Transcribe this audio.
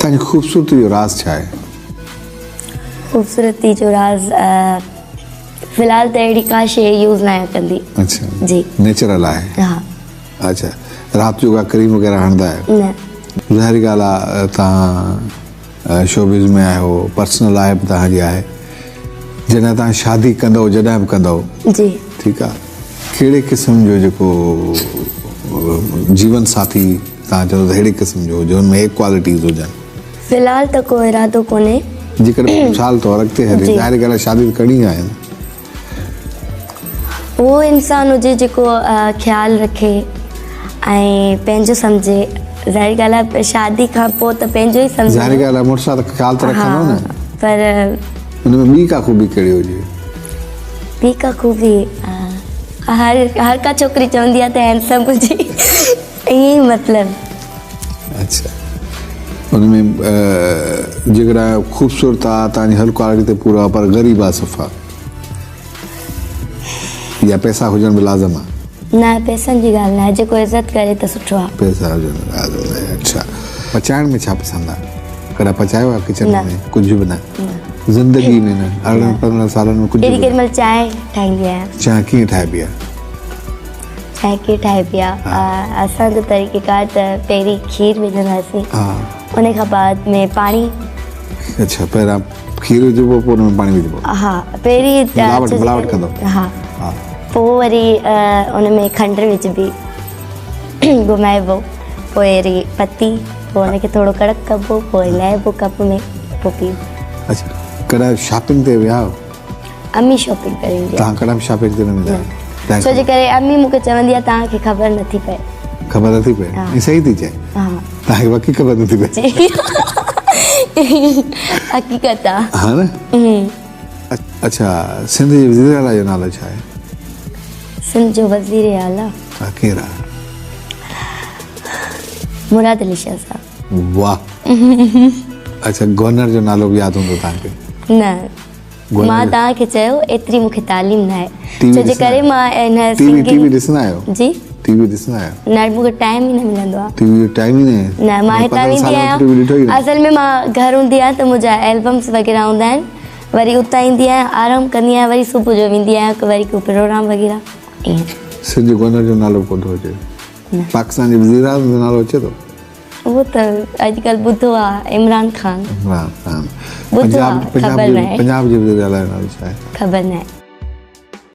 तव्हांजी ख़ूबसूरती जो राज़ छा आहे? ख़ूबसूरती जो राज़ फ़िलहाल त अहिड़ी का शइ यूज़ न आहियां कंदी। अच्छा जी नेचुरल आहे। हा अच्छा राति जो का क्रीम वग़ैरह हणंदा आहियो? न ज़ाहिरी ॻाल्हि आहे तव्हां शोबिज़ में आहियो, पर्सनल लाइफ तव्हांजी आहे। जॾहिं तव्हां शादी कंदव जॾहिं बि कंदव जी ठीकु आहे, कहिड़े क़िस्म जो जेको जीवन साथी तव्हां चओ त अहिड़े क़िस्म जो हुजे हुनमें एक क्वालिटीज़ हुजनि? फ़िलहाल त को इरादो कोन्हे। जेकॾहिं मिसाल तौरु अॻिते हले जी। ज़ाहिरी ॻाल्हि आहे शादी त करणी आहे न। उहो इंसानु हुजे जेको ख़्यालु रखे ऐं पंहिंजो सम्झे। ज़ाहिरी ॻाल्हि आहे शादी खां पोइ त पंहिंजो ई सम्झे। ज़ाहिरी ॻाल्हि आहे मुड़ुस आहे त ख़्यालु त रखंदो न। पर हुनमें ॿी का ख़ूबी कहिड़ी हुजे? ॿी का ख़ूबी हर का छोकिरी चवंदी आहे त हैंडसम हुजे ईअं ई मतिलबु। अच्छा हुनमें जेकॾहिं ख़ूबसूरत आहे तव्हांजी हर क्वालिटी ते पूरो आहे पर ग़रीब आहे सफ़ा, या पैसा हुजण बि लाज़िम आहे? न पैसनि जी ॻाल्हि न आहे, जेको इज़त करे त सुठो आहे। पैसा हुजण लाज़िम आहे। अच्छा पचाइण में छा पसंदि आहे? कॾहिं पचायो आहे किचन में? कुझु बि न ज़िंदगी में न 18-15 सालनि में कुझु केॾी केॾी महिल चांहि ठाहींदी आहियां। चांहि कीअं ठाहिबी आहे? चांहि कीअं ठाहिबी आहे असांजो तरीक़ेकार त पहिरीं खीर विझंदासीं, हा उन खां बाद में पाणी। अच्छा पहिरां खीर विझिबो पोइ हुन में पाणी विझिबो? हा पहिरीं मिलावट कंदो? हा हा पोइ वरी उन में खंड विझबी, घुमाइबो, पोइ वरी पती, पोइ हुनखे थोरो कड़क कबो, पोइ लाइबो कप में, पोइ पीबो। अच्छा कॾहिं शॉपिंग ते विया हो? अम्मी शॉपिंग करे ईंदी आहे। तव्हां कॾहिं शॉपिंग ते न वेंदा आहियो? छो जे करे अम्मी मूंखे चवंदी आहे तव्हांखे ख़बर नथी पए। ख़बर नथी पए? हा। हीअ सही थी चए? हा तव्हांखे वाकई ख़बर नथी पए? हक़ीक़त आहे। हा न। अच्छा सिंध जे वज़ीर आला जो नालो छा आहे? सिंध जो वज़ीर आला हा केरु आहे? मुराद अली शाह साहब। वाह। अच्छा गवर्नर जो नालो बि यादि हूंदो तव्हांखे? न मां तव्हांखे चयो एतिरी मूंखे तालीम न आहे, टीवी छो जे करे मां इन टीवी सिंगिंग ॾिसंदा आहियो? जी टीवी ॾिसंदा आहियो? न मूंखे टाइम ई न मिलंदो आहे। टीवी जो टाइम ई न आहे? न मां हितां वेंदी आहियां, असल में मां घर हूंदी आहियां त मुंहिंजा एल्बम्स वग़ैरह हूंदा आहिनि, वरी उतां ईंदी आहियां आराम कंदी आहियां, वरी सुबुह जो वेंदी आहियां वरी को प्रोग्राम वग़ैरह ईअं। सिंध जो गवर्नर जो नालो कोन थो अचे? पाकिस्तान जे वज़ीर आज़म जो नालो अचे थो? उहो त अॼुकल्ह ॿुधो आहे इमरान ख़ान। इमरान ख़ान। ॿुधो आहे, ख़बर न आहे। पंजाब जे वज़ीर आला जो नालो छा आहे? ख़बर न आहे।